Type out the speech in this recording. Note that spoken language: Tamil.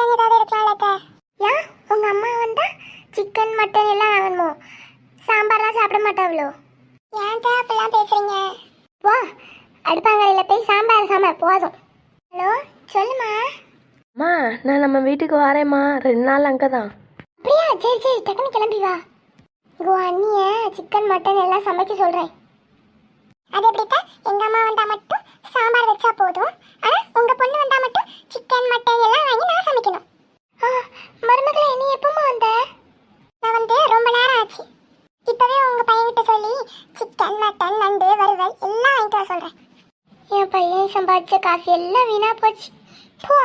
வாங்கி ஏதாவது எடுக்கலாம்ல. ஏன் உங்க அம்மா வந்தா சிக்கன் மட்டன் எல்லாம் வாங்கணுமோ? சாம்பார்லாம் சாப்பிட மாட்டாவளோ? ஏன்டா அப்படிலாம் பேசுறீங்க? வா அடுப்பாங்கரையில் போய் சாம்பார் போதும். ஹலோ சொல்லுமா. அம்மா நான் நம்ம வீட்டுக்கு வரேம்மா, 2 நாள் அங்கே தான். அப்படியா? சரி சரி டக்குனு கிளம்பி வா. இங்கோ அண்ணிய சிக்கன் மட்டன் எல்லாம் சமைக்க சொல்கிறேன். அது எப்படிப்பா? எங்கள் அம்மா வந்தால் மட்டும் சாம்பார் வச்சா போதும், ஆனால் உங்கள் பொண்ணு வந்தால் மட்டும் சிக்கன் மட்டன் எல்லாம் வாங்கி நான் சமைக்கணும். மருமகளை நீ எப்போமா வந்த? நான் வந்து ரொம்ப நேரம் ஆச்சு. இப்போவே உங்கள் பையன்கிட்ட சொல்லி சிக்கன் மட்டன் நண்டு வறுவல் எல்லாம் வாங்கிட்டு வர சொல்கிறேன். என் பையன் சம்பாதிச்ச காசு எல்லாம் வீணாக போச்சு. போ.